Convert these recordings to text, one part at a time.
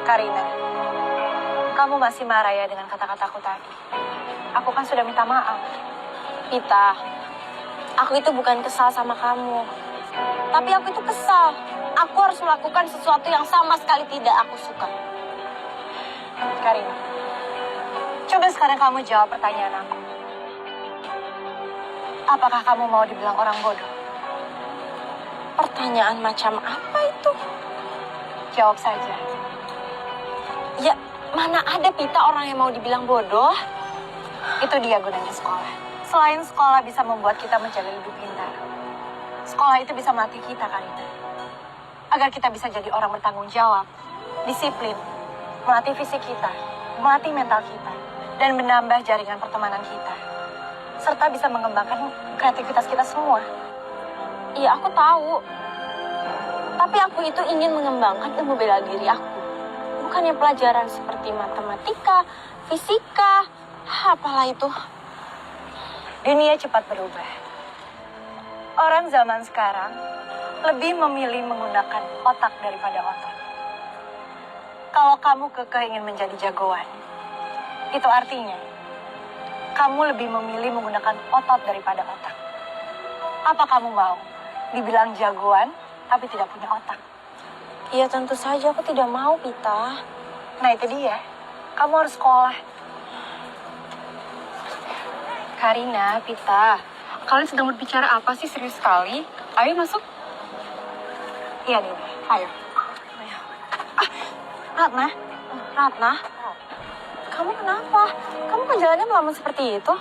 Karina, kamu masih marah ya dengan kata-kataku tadi? Aku kan sudah minta maaf. Pita, aku itu bukan kesal sama kamu. Tapi aku itu kesal. Aku harus melakukan sesuatu yang sama sekali tidak aku suka. Karina, coba sekarang kamu jawab pertanyaan aku. Apakah kamu mau dibilang orang bodoh? Pertanyaan macam apa itu? Jawab saja. Ya, mana ada Pita orang yang mau dibilang bodoh? Itu dia gunanya sekolah. Selain sekolah bisa membuat kita menjadi lebih pintar, sekolah itu bisa melatih kita, Karina. Agar kita bisa jadi orang bertanggung jawab, disiplin, melatih fisik kita, melatih mental kita, dan menambah jaringan pertemanan kita. Serta bisa mengembangkan kreativitas kita semua. Iya, aku tahu. Tapi aku itu ingin mengembangkan ilmu bela diri aku. Bukannya pelajaran seperti matematika, fisika, apalah itu. Dunia cepat berubah. Orang zaman sekarang lebih memilih menggunakan otak daripada otot. Kalau kamu kekeh ingin menjadi jagoan, itu artinya kamu lebih memilih menggunakan otot daripada otak. Apa kamu mau dibilang jagoan tapi tidak punya otak? Iya, tentu saja aku tidak mau, Pita. Nah itu dia, kamu harus sekolah. Karina, Pita, kalian sedang berbicara apa sih? Serius sekali? Ayo masuk. Iya nih, ayo. Ratna, Ratna, kamu kenapa? Kamu kok jalannya melamun seperti itu?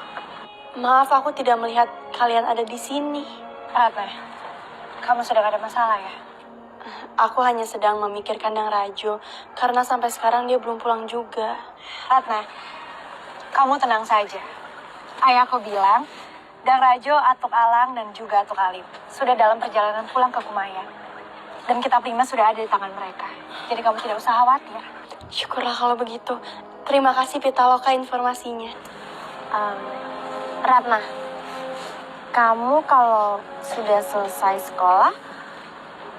Maaf, aku tidak melihat kalian ada di sini. Ratna, kamu sedang ada masalah ya? Aku hanya sedang memikirkan Dang Rajo, karena sampai sekarang dia belum pulang juga. Ratna, kamu tenang saja. Ayahku bilang, Dang Rajo, Atuk Alang, dan juga Atuk Alim sudah dalam perjalanan pulang ke Kumayan. Dan kitab 5 sudah ada di tangan mereka. Jadi kamu tidak usah khawatir. Syukurlah kalau begitu. Terima kasih Pitaloka informasinya. Ratna, kamu kalau sudah selesai sekolah,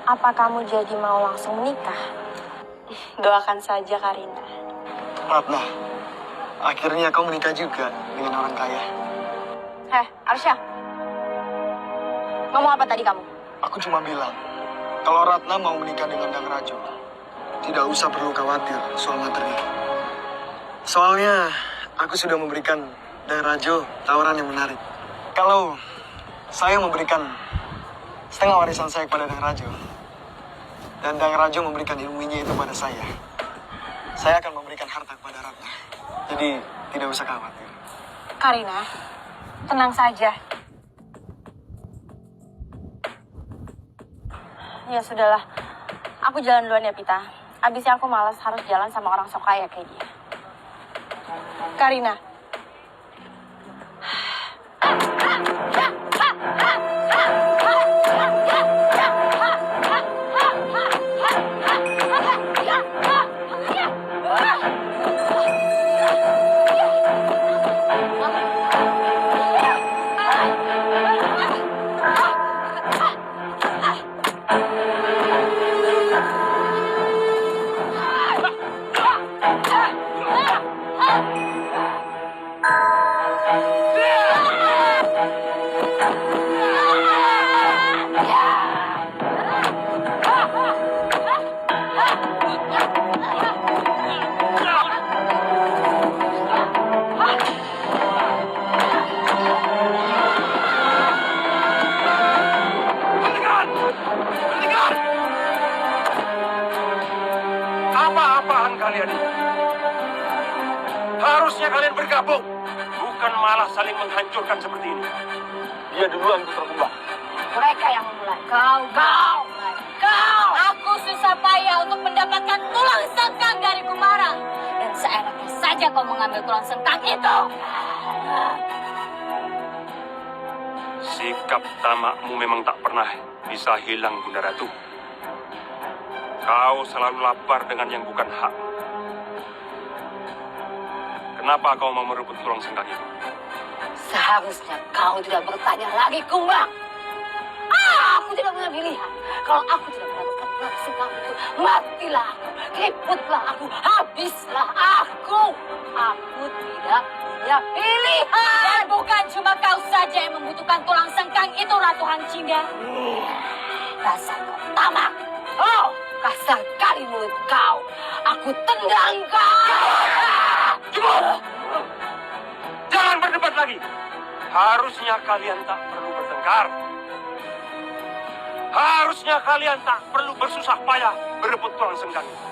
apa kamu jadi mau langsung menikah? Doakan saja, Karina. Ratna, akhirnya kau menikah juga dengan orang kaya. Arsya, ngomong apa tadi kamu? Aku cuma bilang, kalau Ratna mau menikah dengan Dang Rajo, tidak usah perlu khawatir soal materi. Soalnya, aku sudah memberikan Dang Rajo tawaran yang menarik. Kalau saya memberikan setengah warisan saya kepada Dang Rajo, dan Dang Rajo memberikan ilmunya itu pada saya akan memberikan harta kepada Ratna. Jadi, tidak usah khawatir. Karina, tenang saja. Ya sudahlah, aku jalan duluan ya, Pita. Abisnya aku malas harus jalan sama orang sok kaya kayak dia. Karina, apa-apaan kalian ini? Harusnya kalian bergabung, bukan malah saling menghancurkan seperti ini. Dia duluan putra kembang. Mereka yang memulai. Kau. Aku susah payah untuk mendapatkan tulang sengkang dari Kumarang. Dan seenaknya saja kau mengambil tulang sengkang itu. Sikap tamakmu memang tak pernah bisa hilang, Bunda Ratu. Kau selalu lapar dengan yang bukan hak. Kenapa kau mau merebut tulang sengkang itu? Seharusnya kau tidak bertanya lagi, Kumbang. Aku tidak punya pilihan. Kalau aku tidak mendapatkan Tulang itu, matilah aku, keriputlah aku, habislah aku. Aku tidak punya pilihan. Dan bukan cuma kau saja yang membutuhkan tulang sengkang itu, Ratu Hangcinda. Dasar kau tamak. Oh, kasar kali mulut kau. Aku tendang kau. Cukup! Jangan berdebat lagi. Harusnya kalian tak perlu bertengkar. Harusnya kalian tak perlu bersusah payah berebut tulang sengkang itu.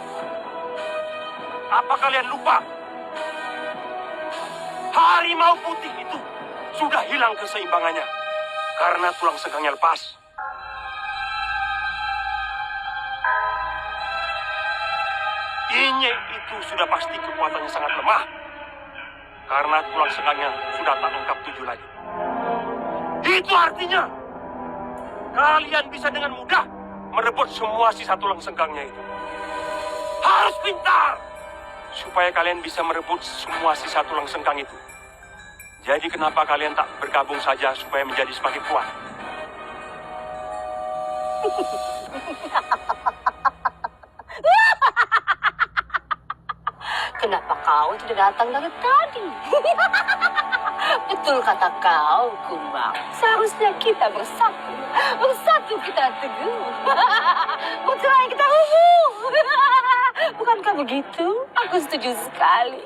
Apa kalian lupa? Harimau putih itu sudah hilang keseimbangannya karena tulang senggangnya lepas. Inyek itu sudah pasti kekuatannya sangat lemah karena tulang senggangnya sudah tak lengkap 7 lagi. Itu artinya kalian bisa dengan mudah merebut semua sisa tulang senggangnya itu. Harus pintar supaya kalian bisa merebut semua sisa tulang sengkang itu. Jadi kenapa kalian tak bergabung saja supaya menjadi semakin kuat? Kenapa kau tidak datang dari tadi? Betul kata kau, Kumbang. Seharusnya kita bersatu. Bersatu kita teguh. Bercerai kita hubung. Bukankah begitu? Aku setuju sekali.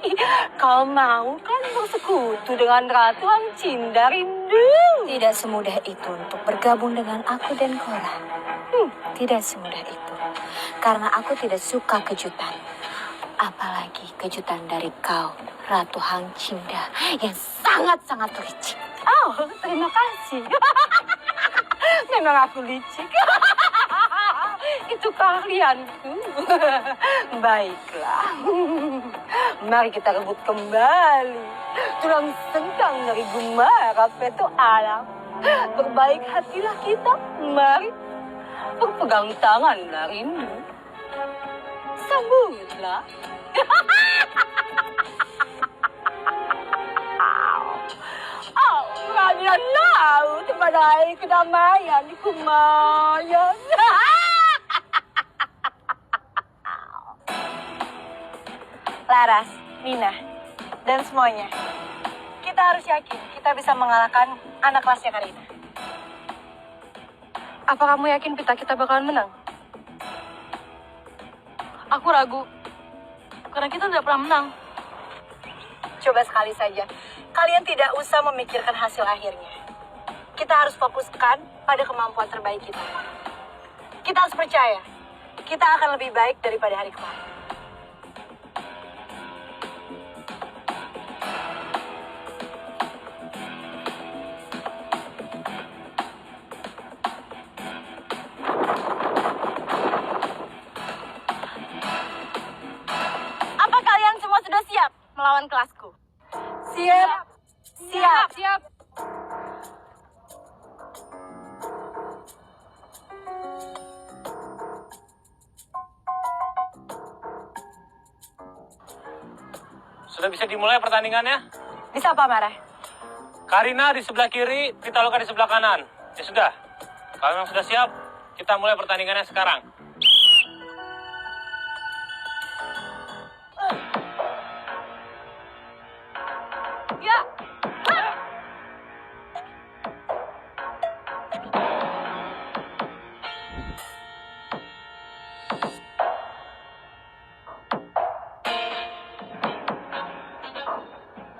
Kau mau kan bersekutu dengan Ratu Hangcinda, Rindu? Tidak semudah itu untuk bergabung dengan aku dan Cora. Tidak semudah itu. Karena aku tidak suka kejutan. Apalagi kejutan dari kau, Ratu Hangcinda, yang sangat-sangat licik. Oh, terima kasih. Memang aku licik. Itu keahlianku. Baiklah. Mari kita rebut kembali tulang sengkang dari Gumara Petualang. Berbaik hatilah kita. Mari berpegang tanganlah, Rindu. Sambutlah. Peradilan laut pada air kedamaian di Kumayan. Laras, Nina, dan semuanya. Kita harus yakin kita bisa mengalahkan anak kelasnya Karina. Apa kamu yakin kita bakalan menang? Aku ragu. Karena kita tidak pernah menang. Coba sekali saja. Kalian tidak usah memikirkan hasil akhirnya. Kita harus fokuskan pada kemampuan terbaik kita. Kita harus percaya. Kita akan lebih baik daripada hari kemarin. Apa kalian semua sudah siap melawan kelasku? Siap. Siap. Siap. Sudah bisa dimulai pertandingannya? Bisa apa, Marah? Karina di sebelah kiri, Pitaloka di sebelah kanan. Ya sudah, kalau memang sudah siap, kita mulai pertandingannya sekarang. Ya.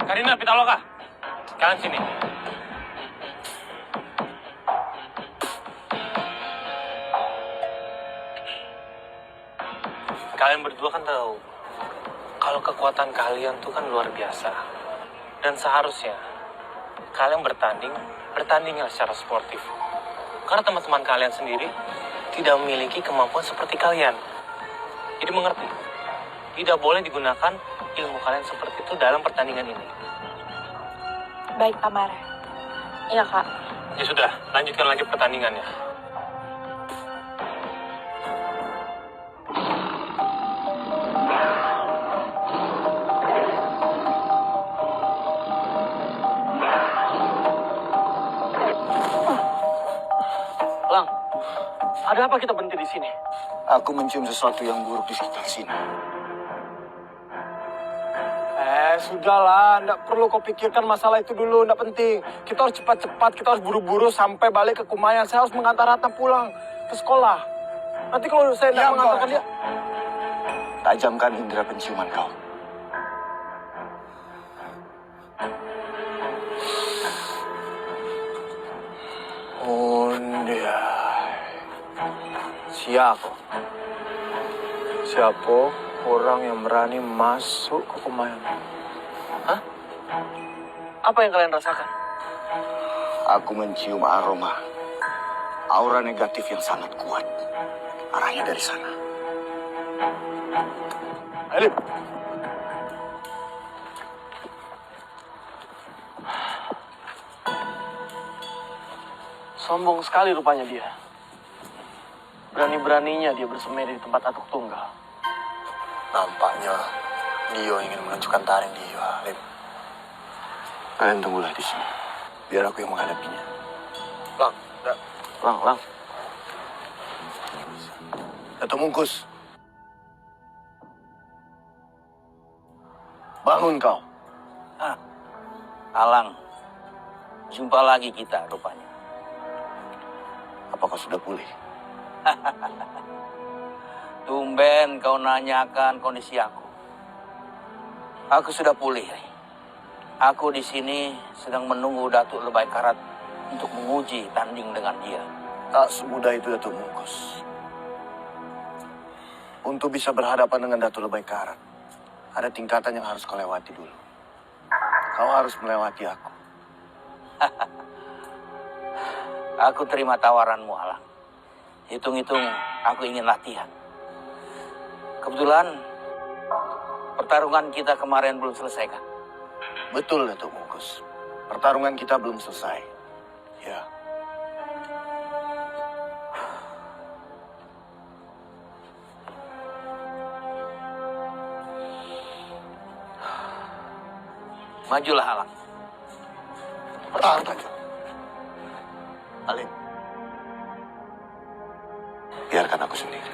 Karina, Pitaloka, kalian sini. Kalian berdua kan tahu kalau kekuatan kalian tuh kan luar biasa. Dan seharusnya kalian bertandingnya secara sportif. Karena teman-teman kalian sendiri tidak memiliki kemampuan seperti kalian. Jadi mengerti, tidak boleh digunakan ilmu kalian seperti itu dalam pertandingan ini. Baik, Pak Marah. Iya, Kak. Ya sudah, lanjutkan lagi pertandingannya. Lang, Ada apa kita berhenti di sini? Aku mencium sesuatu yang buruk di sekitar sini. Sudahlah, nggak perlu kau pikirkan masalah itu dulu, nggak penting. Kita harus cepat-cepat, kita harus buru-buru sampai balik ke Kumayan. Saya harus mengantar Ratna pulang ke sekolah. Nanti kalau saya tidak mengantarkan dia... Tajamkan indera penciuman kau. Dia. Siapa orang yang berani masuk ke Kumayan? Hah? Apa yang kalian rasakan? Aku mencium aroma. Aura negatif yang sangat kuat. Arahnya dari sana. Alip. Sombong sekali rupanya dia. Berani-beraninya dia bersemedi di tempat atuk tunggal. Nampaknya dia ingin menunjukkan taring dia, Alip. Kalian tunggulah di sini. Biar aku yang menghadapinya. Lang. Datuk Mungkus. Bangun kau. Alang, jumpa lagi kita rupanya. Apakah sudah pulih? Tumben kau nanyakan kondisi aku. Aku sudah pulih. Aku di sini sedang menunggu Datuk Lebay Karat untuk menguji tanding dengan dia. Tak semudah itu, Datuk Mungkus. Untuk bisa berhadapan dengan Datuk Lebay Karat, ada tingkatan yang harus kau lewati dulu. Kau harus melewati aku. Aku terima tawaranmu, Alang. Hitung-hitung aku ingin latihan. Kebetulan pertarungan kita kemarin belum selesai, kan? Betul, Datuk Mungkus. Pertarungan kita belum selesai. Ya. Majulah, Alang. Tahan saja. Alim. Biarkan aku sendiri.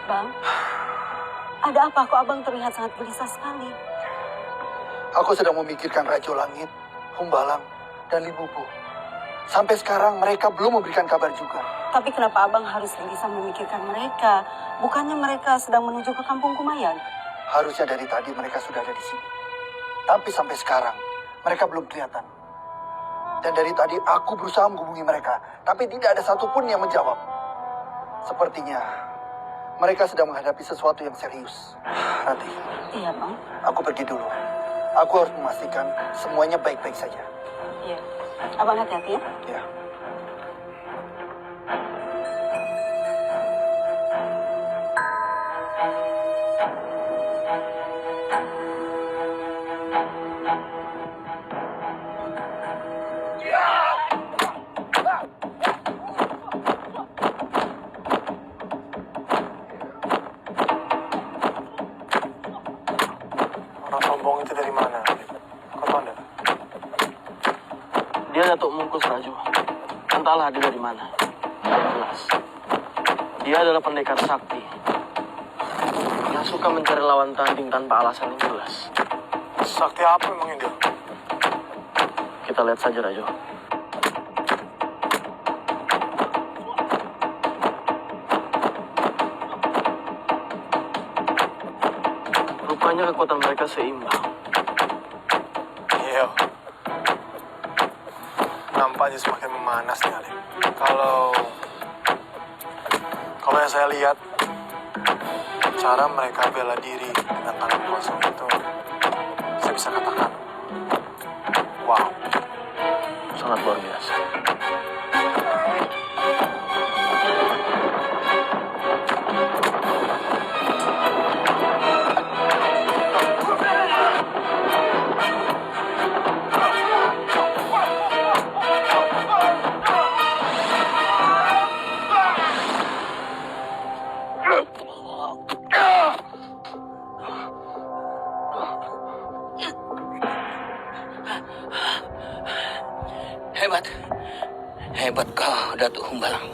Bang, ada apa kok abang terlihat sangat gelisah sekali? Aku sedang memikirkan Rajo Langit, Humbalang, dan Libubu. Sampai sekarang mereka belum memberikan kabar juga. Tapi kenapa abang harus gelisah memikirkan mereka? Bukannya mereka sedang menuju ke kampung Kumayan? Harusnya dari tadi mereka sudah ada di sini. Tapi sampai sekarang mereka belum kelihatan. Dan dari tadi aku berusaha menghubungi mereka, tapi tidak ada satupun yang menjawab. Sepertinya mereka sedang menghadapi sesuatu yang serius. Nanti. Iya, Bang. Aku pergi dulu. Aku harus memastikan semuanya baik-baik saja. Iya. Abang hati-hati ya. Ya. Orang sombong itu dari mana? Kau tahu enggak? Dia Datuk Mungkus, Raju. Entahlah dia dari mana. Tidak jelas. Dia adalah pendekar sakti yang suka mencari lawan tanding tanpa alasan yang jelas. Sakti apa emangnya dia? Kita lihat saja, Rajo. Rupanya kekuatan mereka seimbang. Iya. Nampaknya semakin memanas nih, Alim. Kalau yang saya lihat, cara mereka bela diri dengan tangan kosong itu, saya bisa katakan, wow. Sangat luar biasa. Hebat. Hebat kau, Datuk Humbalang.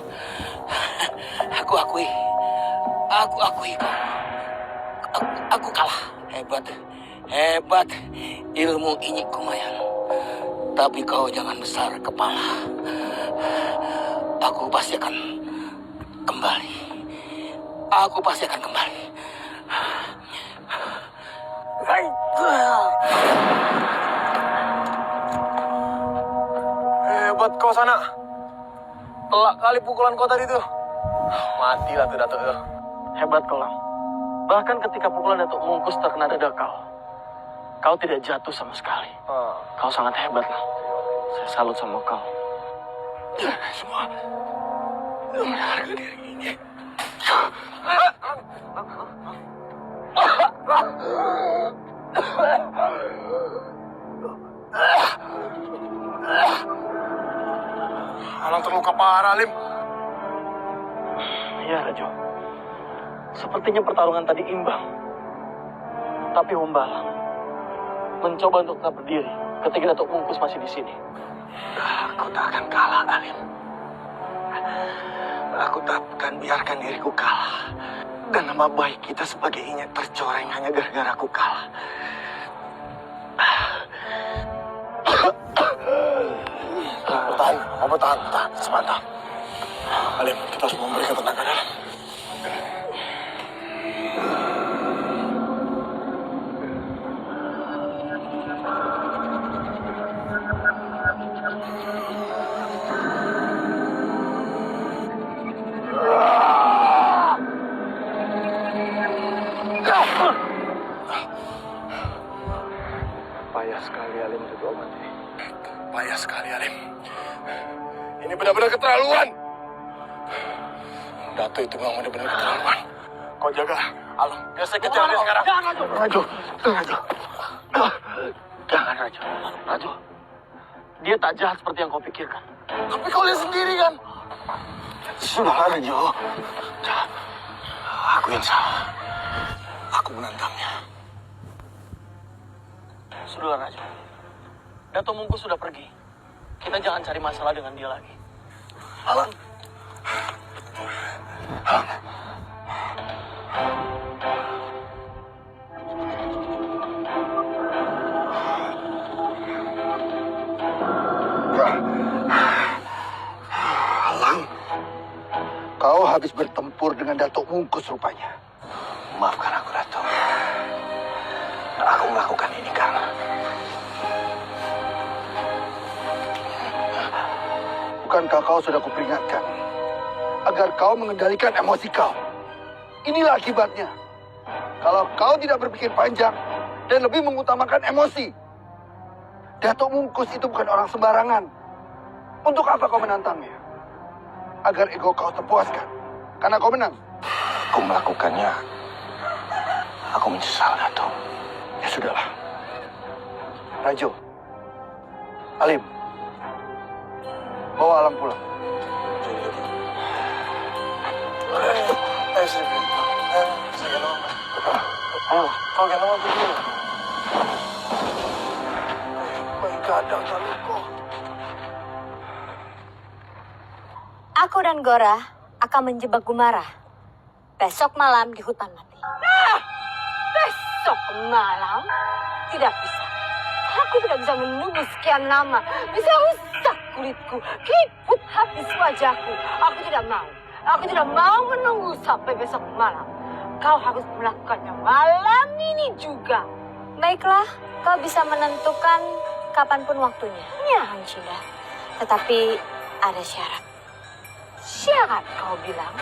Aku akui kau. Aku kalah. Hebat ilmu Inyik Kumayan. Tapi kau jangan besar kepala. Aku pasti akan kembali. Hebat kau sana. Telak kali pukulan kau tadi tuh. Matilah tuh Datuk tuh. Hebat kau, Lang. Bahkan ketika pukulan Datuk Mungkus terkena dada kau tidak jatuh sama sekali. Kau sangat hebat, Lang. Saya salut sama kau. Semua harga diri ini. Alang terluka parah, Lim. Iya, Rajo. Sepertinya pertarungan tadi imbang. Tapi Humbalang mencoba untuk tetap berdiri ketika Datuk Mungkus masih di sini. Aku tak akan kalah, Alim. Aku tak akan biarkan diriku kalah. Dan nama baik kita sebagai Inyek tercoreng hanya gara-gara aku kalah. Bertahan. Sebentar. Alim, kita harus memberikan tenaga dalam. Payah sekali Alim untuk diobati. Payah sekali, Alim. Ini benar-benar keterlaluan. Datuk itu memang benar-benar keterlaluan. Kau jaga, Alam. Biar saya kejar dia sekarang. Rajo. Jangan, Rajo. Rajo, dia tak jahat seperti yang kau pikirkan. Tapi kau lihat sendiri kan. Sudahlah, Rajo. Aku yang salah. Aku menantangnya. Sudahlah, Rajo. Datuk Mungkus sudah pergi. Kita jangan cari masalah dengan dia lagi. Alam. Alang, kau habis bertempur dengan Datuk Mungkus rupanya. Maafkan aku, Datuk. Aku melakukan ini karena bukankah kau sudah kuperingatkan agar kau mengendalikan emosi kau? Inilah akibatnya. Kalau kau tidak berpikir panjang dan lebih mengutamakan emosi. Datuk Mungkus itu bukan orang sembarangan. Untuk apa kau menantangnya? Agar ego kau terpuaskan. Karena kau menang. Aku melakukannya. Aku menyesal, Datuk. Ya sudahlah. Rajo. Alim. Bawa Alang pulang. Kau gendong aku dulu. Begadang lalu kau. Aku dan Gora akan menjebak Gumara besok malam di hutan mati. Besok malam? Tidak bisa. Aku tidak bisa menunggu sekian lama. Bisa rusak kulitku, keriput habis wajahku. Aku tidak mau. Aku tidak mau menunggu sampai besok malam. Kau harus melakukannya malam ini juga. Baiklah, kau bisa menentukan kapanpun waktunya. Ya, Hang Cinda. Tetapi ada syarat. syarat kau bilang?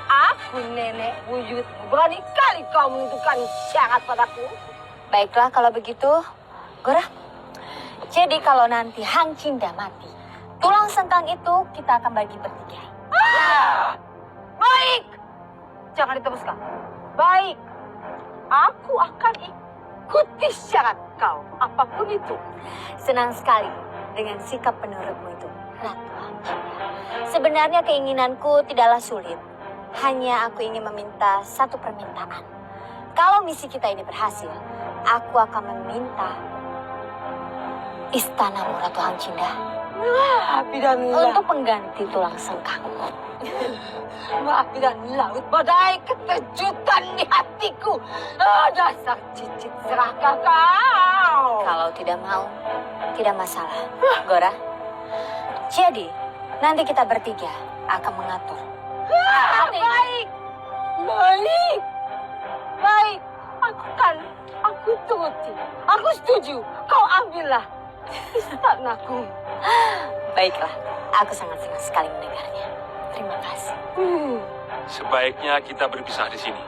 Aku nenek wujudmu. Berani kali kau menentukan syarat padaku. Baiklah kalau begitu, Gora. Jadi kalau nanti Hang Cinda mati, tulang sengkang itu kita akan bagi bertiga. Baik. Jangan diteruskan. Baik. Aku akan ikuti syarat kau. Apapun itu. Senang sekali dengan sikap penurutmu itu, Ratu Hang Cinda. Sebenarnya keinginanku tidaklah sulit. Hanya aku ingin meminta satu permintaan. Kalau misi kita ini berhasil, aku akan meminta istanamu, Ratu Hang Cinda. Api dan laut. Untuk pengganti tulang sengkang. Api dan laut badai keterjutan di hatiku. Dasar cicit serakah kau. Kalau tidak mau, tidak masalah, Gora. Jadi, nanti kita bertiga akan mengatur. Baik. Baik. Baik. Aku turuti. Aku setuju. Kau ambillah istanaku. Baiklah, aku sangat senang sekali mendengarnya. Terima kasih. Sebaiknya kita berpisah di sini.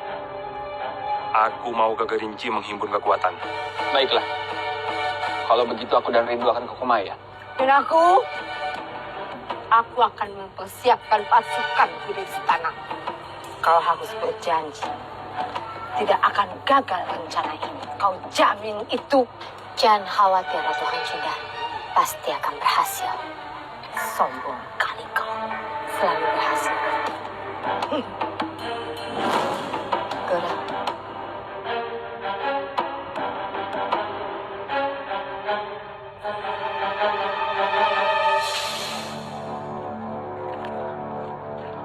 Aku mau ke Gerinci menghimpun kekuatan. Baiklah. Kalau begitu aku dan Rindu akan ke Kumaya. Dan aku akan mempersiapkan pasukanku di istana. Kau harus berjanji tidak akan gagal rencana ini. Kau jamin itu? Jangan khawatir, Ratu Hang Cinda. Pasti akan berhasil. Sombong kali kau. Selalu berhasil. Gora.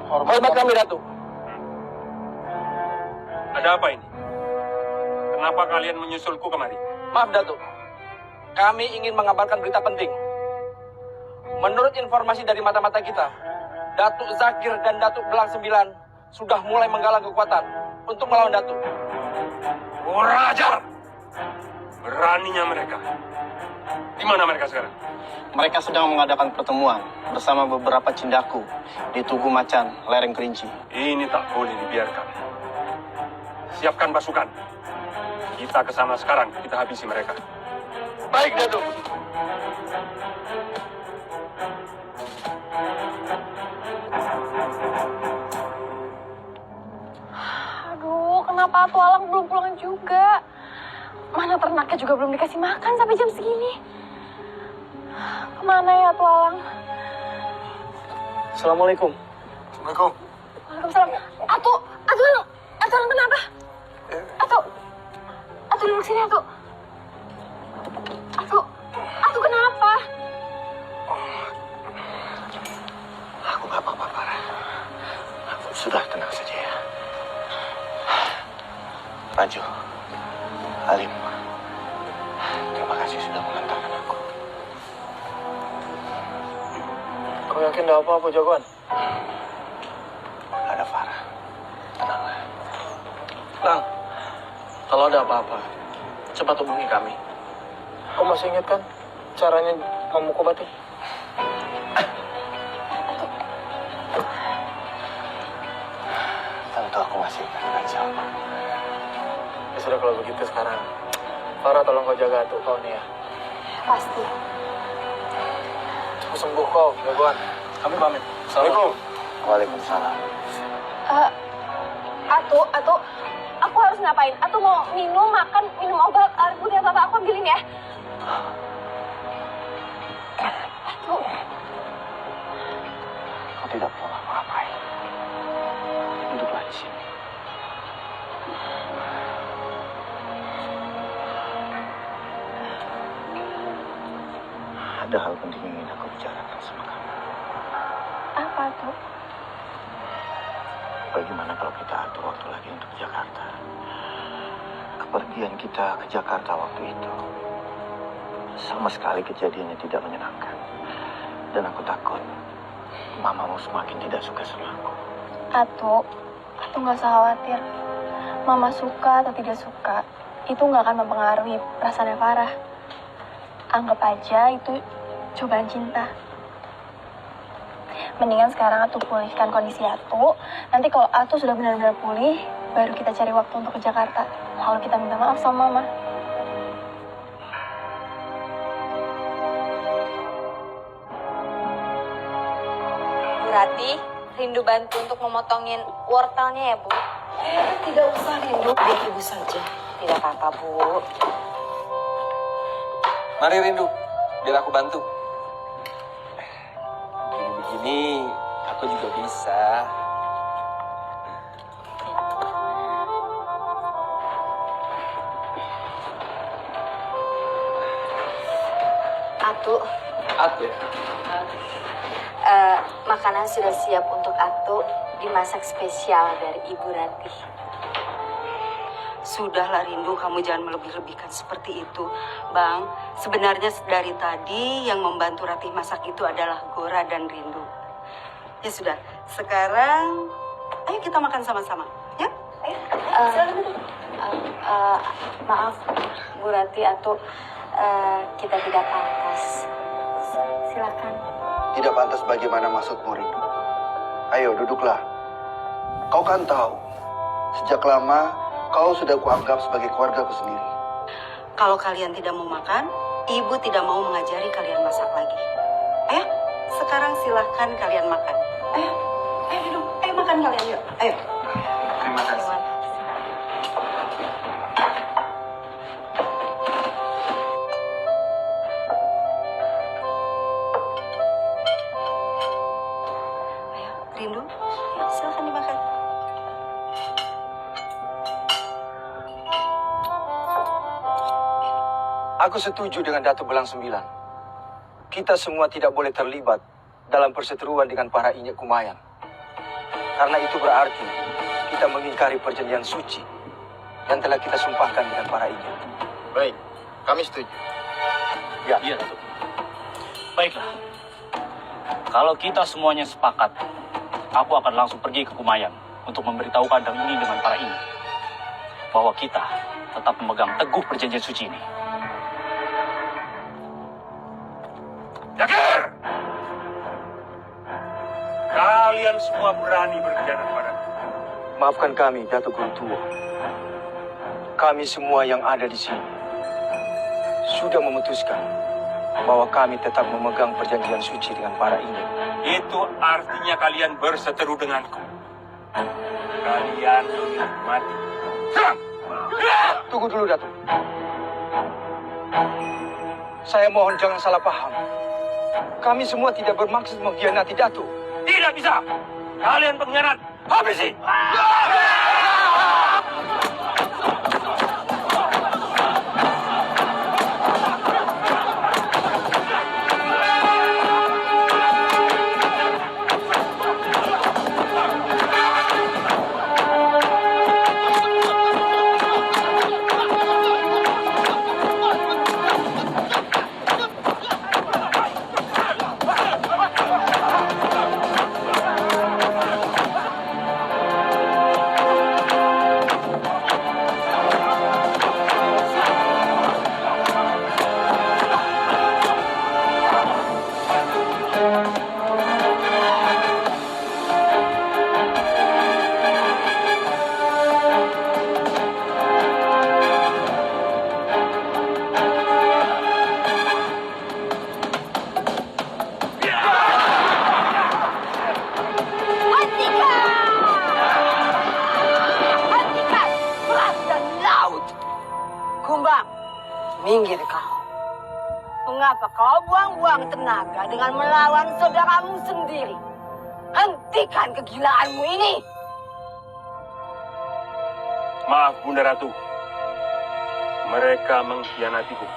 Hormat kami, Ratu. Ada apa ini? Kenapa kalian menyusulku kemari? Maaf, Datuk. Kami ingin mengabarkan berita penting. Menurut informasi dari mata-mata kita, Datuk Zakir dan Datuk Belang Sembilan sudah mulai menggalang kekuatan untuk melawan Datuk. Kurang ajar! Beraninya mereka. Di mana mereka sekarang? Mereka sedang mengadakan pertemuan bersama beberapa cindaku di Tugu Macan, lereng Kerinci. Ini tak boleh dibiarkan. Siapkan pasukan. Kita ke sana sekarang, kita habisi mereka. Baik, Datuk. Aduh, kenapa Atu Alang belum pulang juga? Mana ternaknya juga belum dikasih makan sampai jam segini. Kemana ya Atu Alang? Assalamualaikum. Assalamualaikum. Waalaikumsalam. Atu Alang kenapa? Atu duduk sini, Atu kenapa? Aku gak apa-apa, Farah. Sudah tenang saja ya. Raju, Halim, terima kasih sudah mengantarkan aku. Kau yakin ada apa-apa, jagoan? Ada Farah. Tenanglah. Lang, kalau ada apa-apa, cepat hubungi kami. Kau masih ingat kan caranya memukul batu? Tentu aku masih ingat, Raja. Ya sudah, kalau begitu sekarang Farah tolong kau jaga Atuk kau nih ya. Pasti. Cepat sembuh kau, jagoan. Kami pamit. Assalamualaikum. Waalaikumsalam. Atu, aku harus ngapain? Atu mau minum obat, air putih atau apa? Aku ambilin ya. Atu. Kau tidak perlu ngapa-ngapain. Duduklah di sini. Ada hal penting yang ingin aku bicarakan sama kamu. Apa tuh? Bagaimana kalau kita atur waktu lagi untuk ke Jakarta? Kepergian kita ke Jakarta waktu itu sama sekali kejadiannya tidak menyenangkan. Dan aku takut Mamamu semakin tidak suka sama aku. Atu nggak usah khawatir. Mama suka atau tidak suka, itu nggak akan mempengaruhi perasaannya Farah. Anggap aja itu cobaan cinta. Mendingan sekarang Atu pulihkan kondisi Atu. Nanti kalau Atu sudah benar-benar pulih, baru kita cari waktu untuk ke Jakarta. Lalu kita minta maaf sama Mama. Bu Rati, Rindu bantu untuk memotongin wortelnya ya, Bu. Tidak usah, Rindu. Biar ibu saja. Tidak apa-apa, Bu. Mari Rindu, biar aku bantu. Begini-begini, aku juga bisa. Atu, Atu. makanan sudah siap untuk Atu, dimasak spesial dari Ibu Rati. Sudahlah Rindu, kamu jangan melebih-lebihkan seperti itu. Bang, sebenarnya dari tadi yang membantu Ratih masak itu adalah Gora dan Rindu. Ya sudah, sekarang ayo kita makan sama-sama. Ya? Ayo, silakan duduk. Maaf, Bu Rati, Atu, kita tidak pantas. Silakan. Tidak pantas bagaimana maksudmu, Rindu? Ayo, duduklah. Kau kan tahu, sejak lama kau sudah kuanggap sebagai keluargaku sendiri. Kalau kalian tidak mau makan, ibu tidak mau mengajari kalian masak lagi. Ayo, sekarang silahkan kalian makan. Ayo, ayo duduk. Ayo makan kalian, yuk. Ayo. Terima kasih. Ayo, Rindu. Ayo, silahkan dimakan. Aku setuju dengan Datuk Belang Sembilan. Kita semua tidak boleh terlibat dalam perseteruan dengan para Inyek Kumayan. Karena itu berarti kita mengingkari perjanjian suci yang telah kita sumpahkan dengan para Inyek. Baik, kami setuju. Ya. Iya, Datuk. Baiklah. Kalau kita semuanya sepakat, aku akan langsung pergi ke Kumayan untuk memberitahu kandang ini dengan para ini bahwa kita tetap memegang teguh perjanjian suci ini. Jakir! Kalian semua berani berkhianat padaku. Maafkan kami, Datuk Guru Tua. Kami semua yang ada di sini sudah memutuskan bahwa kami tetap memegang perjanjian suci dengan para Inyek. Itu artinya kalian berseteru denganku. Kalian ingin mati. Serang! Tunggu dulu, Datuk. Saya mohon jangan salah paham. Kami semua tidak bermaksud mengkhianati Datuk. Tidak bisa! Kalian pengkhianat! Habisi! Hentikan! Berat dan laut! Kumbang, minggir kau. Mengapa kau buang-buang tenaga dengan melawan saudaramu sendiri? Hentikan kegilaanmu ini! Maaf, Bunda Ratu. Mereka mengkhianatiku.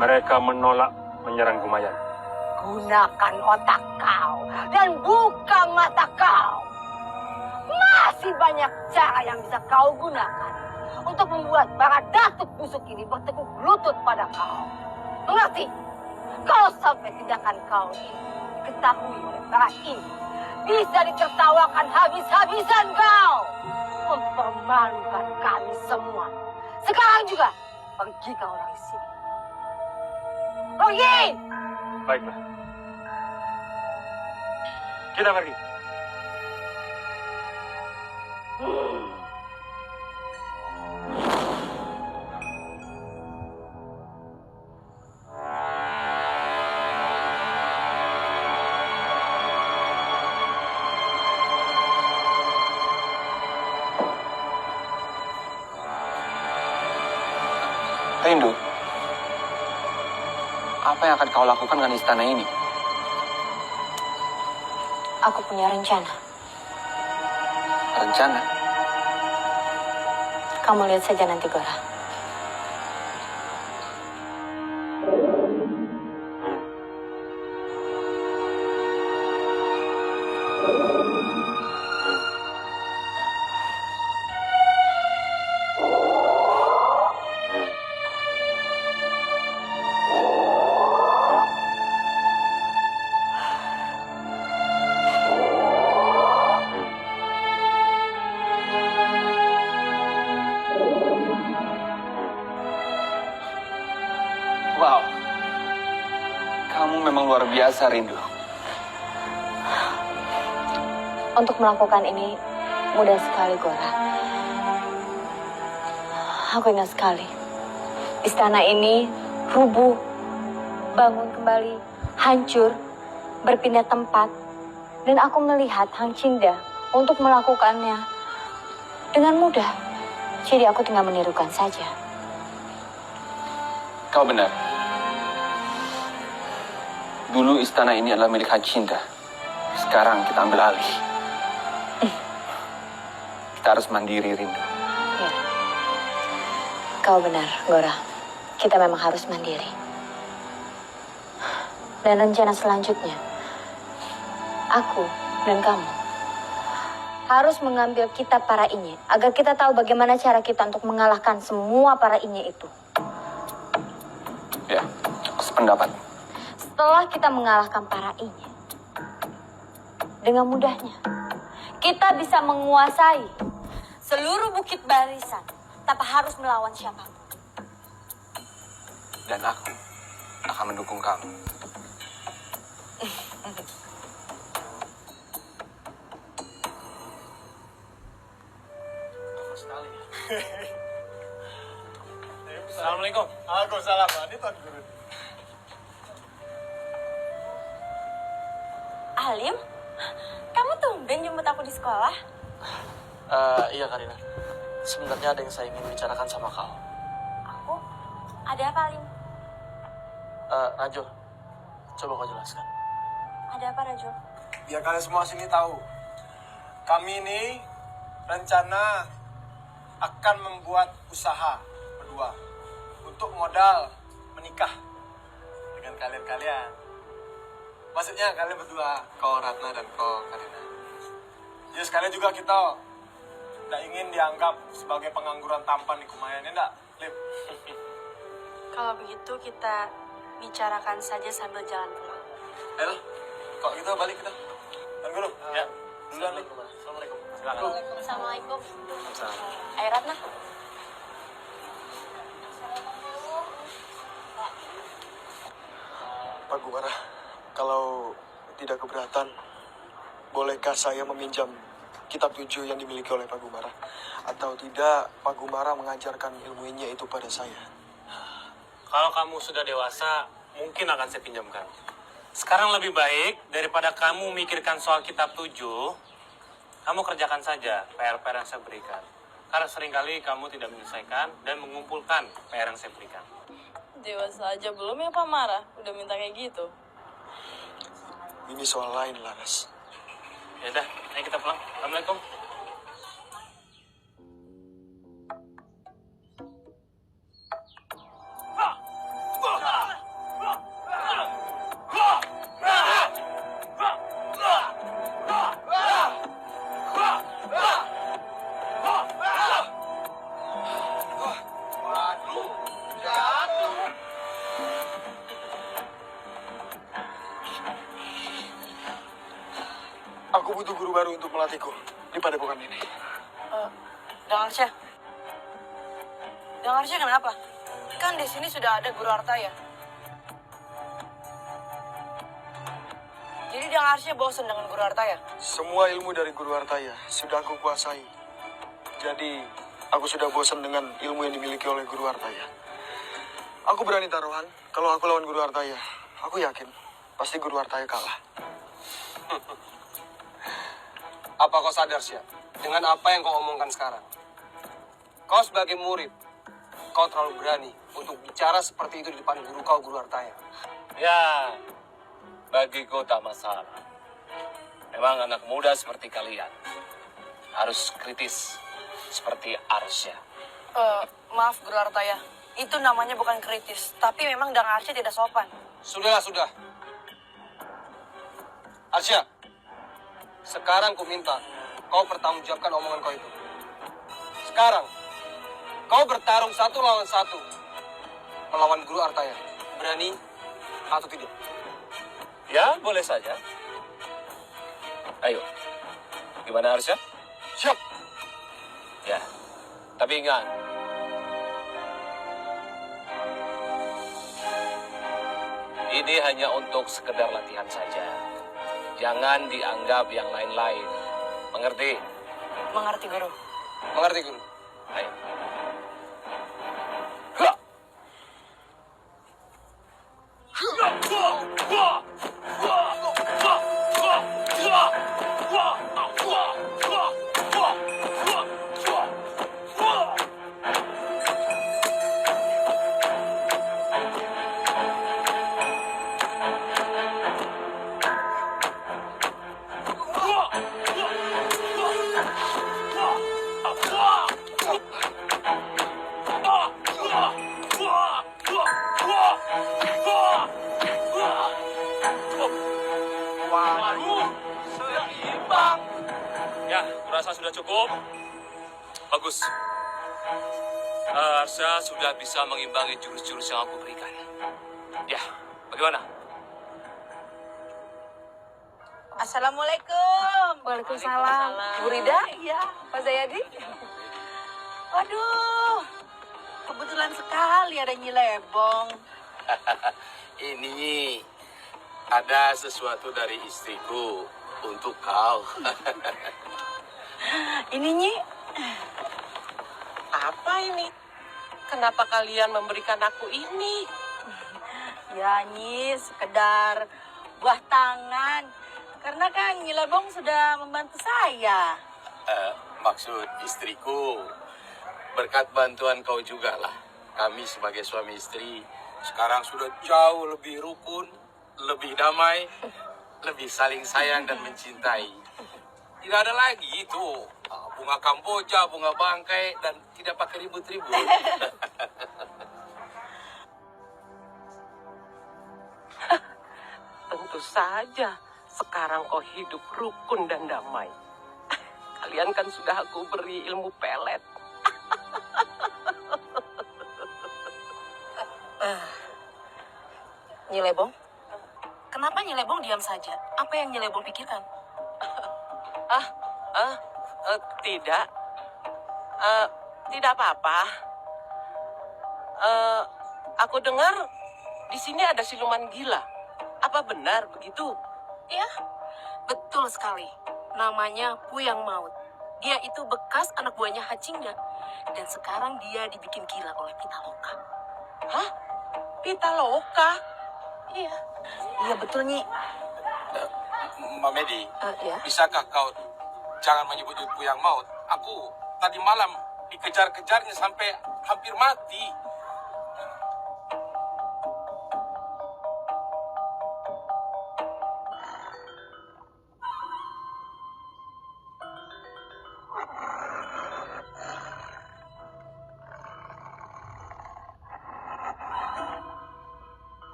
Mereka menolak menyerang Kumayan. Gunakan otak kau dan buka mata kau. Masih banyak cara yang bisa kau gunakan untuk membuat para datuk busuk ini bertekuk lutut pada kau. Mengerti? Kalau sampai tindakan kau ini diketahui oleh para ini, bisa ditertawakan habis-habisan kau. Mempermalukan kami semua. Sekarang juga, pergi kau dari sini. Pergi! Baiklah. Kita pergi. Rindu, apa yang akan kau lakukan dengan istana ini? Aku punya rencana. Rencana? Kamu lihat saja nanti, Gora. Wow, kamu memang luar biasa, Rindu. Untuk melakukan ini mudah sekali, Gora. Aku ingat sekali. Istana ini rubuh, bangun kembali, hancur, berpindah tempat. Dan aku melihat Hang Cinda untuk melakukannya dengan mudah. Jadi aku tinggal menirukan saja. Kau benar. Dulu istana ini adalah milik Hang Cinda. Sekarang kita ambil alih. Kita harus mandiri, Rindu. Ya. Kau benar, Gora. Kita memang harus mandiri. Dan rencana selanjutnya, aku dan kamu harus mengambil kitab para inye agar kita tahu bagaimana cara kita untuk mengalahkan semua para inye itu. Ya, aku sependapat. Setelah kita mengalahkan para inye, dengan mudahnya kita bisa menguasai seluruh bukit barisan tanpa harus melawan siapapun. Dan aku akan mendukung kamu. Assalamualaikum. Waalaikumsalam. Ini Tuan Guru. Alim, kamu tumben jemput aku di sekolah? Iya Karina, sebenarnya ada yang saya ingin bicarakan sama kau. Aku? Ada apa, Alim? Rajo, coba kau jelaskan. Ada apa, Rajo? Biar kalian semua sini tahu. Kami ini rencana akan membuat usaha berdua untuk modal menikah dengan kalian-kalian. Maksudnya kalian berdua, kau Ratna dan kau Karina. Ya sekalian juga kita tidak ingin dianggap sebagai pengangguran tampan di Kumayan, ya enggak, Lip? Kalau begitu kita bicarakan saja sambil jalan pulang. Ayolah, kok gitu balik kita. Tuan Guru, ya. Duluan, Lip. Assalamualaikum. Silakan. Assalamualaikum. Assalamualaikum. Ayo, Ratna. Pak Gumara, kalau tidak keberatan, bolehkah saya meminjam kitab 7 yang dimiliki oleh Pak Gumara? Atau tidak, Pak Gumara mengajarkan ilmunya itu pada saya? Kalau kamu sudah dewasa, mungkin akan saya pinjamkan. Sekarang lebih baik daripada kamu mikirkan soal kitab 7, kamu kerjakan saja PR-PR yang saya berikan. Karena seringkali kamu tidak menyelesaikan dan mengumpulkan PR yang saya berikan. Dewasa aja belum ya Pak Mara? Udah minta kayak gitu. Ini soal lain, Laras. Ya udah, ayo kita pulang. Assalamualaikum. Aku butuh guru baru untuk melatihku di padepokan ini. Dang Arsya. Dang Arsya kenapa? Kan di sini sudah ada Guru Artaya. Jadi Dang Arsya bosan dengan Guru Artaya? Semua ilmu dari Guru Artaya sudah aku kuasai. Jadi, aku sudah bosan dengan ilmu yang dimiliki oleh Guru Artaya. Aku berani taruhan, kalau aku lawan Guru Artaya, aku yakin pasti Guru Artaya kalah. Apa kau sadar, Syah? Dengan apa yang kau omongkan sekarang? Kau sebagai murid, kau terlalu berani untuk bicara seperti itu di depan guru kau, Guru Artaya. Ya, bagiku tak masalah. Memang anak muda seperti kalian harus kritis seperti Arsya. Maaf Guru Artaya, itu namanya bukan kritis, tapi memang Dang Arsya tidak sopan. Sudah. Arsya, sekarang ku minta kau pertanggungjawabkan omongan kau itu. Sekarang, kau bertarung 1 lawan 1 melawan Guru Artaya. Berani atau tidak? Ya, boleh saja. Ayo, gimana Arsya? Siap. Ya, tapi ingat, ini hanya untuk sekedar latihan saja. Jangan dianggap yang lain-lain. Mengerti? Mengerti Guru. Mengerti, Guru. Ayo. Ya, kurasa sudah cukup. Bagus. Arsya sudah bisa mengimbangi jurus-jurus yang aku berikan. Ya, bagaimana? Assalamualaikum. Waalaikumsalam. Bu Rida? Iya. Pak Zayadi? Waduh, kebetulan sekali ada Nyi Lebong. Ini ada sesuatu dari istriku untuk kau. Ini Nyi. Apa ini? Kenapa kalian memberikan aku ini? Ya Nyi, sekedar buah tangan. Karena kan Nyi Lebong sudah membantu saya. Maksud istriku, berkat bantuan kau juga lah. Kami sebagai suami istri sekarang sudah jauh lebih rukun, lebih damai, lebih saling sayang dan mencintai. Tidak ada lagi itu bunga kamboja, bunga bangkai, dan tidak pakai ribut-ribut. Tentu saja sekarang kau hidup rukun dan damai. Kalian kan sudah aku beri ilmu pelet. Nyi Lebong, kenapa Nyi Lebong diam saja? Apa yang Nyi Lebong pikirkan? Tidak. Tidak apa-apa. Aku dengar di sini ada siluman gila. Apa benar begitu? Ya, betul sekali. Namanya Puyang Maut. Dia itu bekas anak buahnya Hacingga. Dan sekarang dia dibikin gila oleh Pitaloka. Hah? Pitaloka? Iya. Iya betul, Nyi. Mbak Medi, Ya. bisakah kau jangan menyebut Puyang Maut? Aku tadi malam dikejar-kejarnya sampai hampir mati.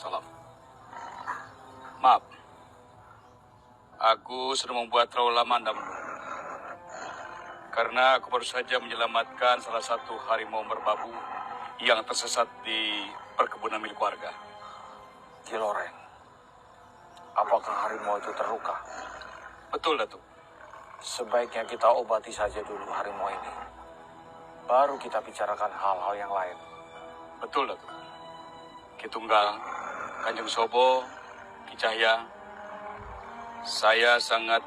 Waalaikumsalam. Maaf, aku sudah membuat terlalu lama Anda menunggu. Karena aku baru saja menyelamatkan salah satu harimau merbabu yang tersesat di perkebunan milik warga. Ki Loreng, apakah harimau itu terluka? Betul, Datuk. Sebaiknya kita obati saja dulu harimau ini. Baru kita bicarakan hal-hal yang lain. Betul, Datuk. Ki Tunggal, Kanjeng Sobo, Ki Cahya, saya sangat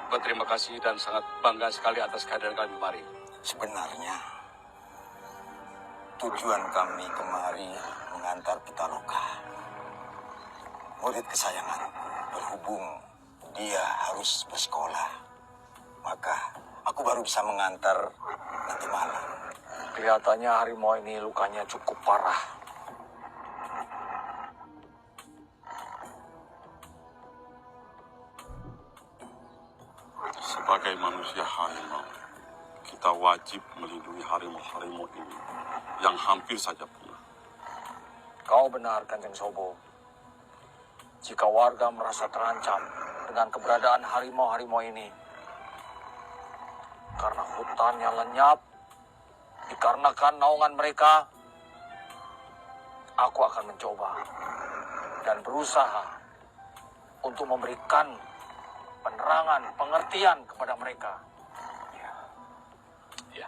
berterima kasih dan sangat bangga sekali atas kehadiran kalian kemari. Sebenarnya, tujuan kami kemari mengantar Pitaloka, murid kesayangan, berhubung dia harus bersekolah. Maka aku baru bisa mengantar nanti malam. Kelihatannya harimau ini lukanya cukup parah. Sebagai manusia harimau, kita wajib melindungi harimau-harimau ini yang hampir saja punah. Kau benar, Kanjeng Sobo. Jika warga merasa terancam dengan keberadaan harimau-harimau ini, karena hutannya lenyap, dikarenakan naungan mereka, aku akan mencoba dan berusaha untuk memberikan penerangan, pengertian kepada mereka. Ya.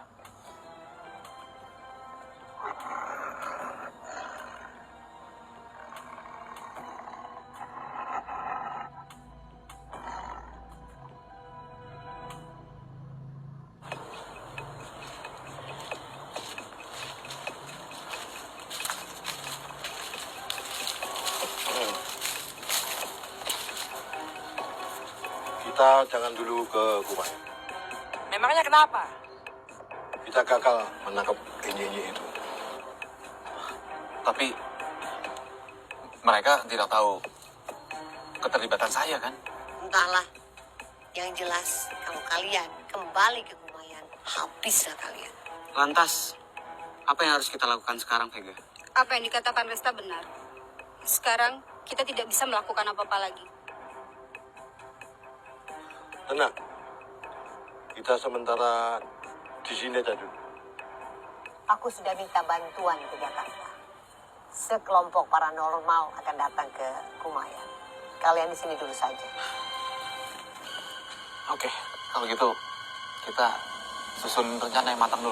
Kita jangan dulu ke Kumayan. Memangnya kenapa? Kita gagal menangkap Enyi itu. Tapi mereka tidak tahu keterlibatan saya kan? Entahlah. Yang jelas, kalau kalian kembali ke Kumayan, habislah kalian. Lantas, apa yang harus kita lakukan sekarang, Vega? Apa yang dikatakan Resta benar. Sekarang kita tidak bisa melakukan apa-apa lagi. Tenang. Kita sementara di sini aja dulu. Aku sudah minta bantuan ke Jakarta. Sekelompok paranormal akan datang ke Kumayan. Kalian di sini dulu saja. Oke, kalau gitu kita susun rencana yang matang dulu.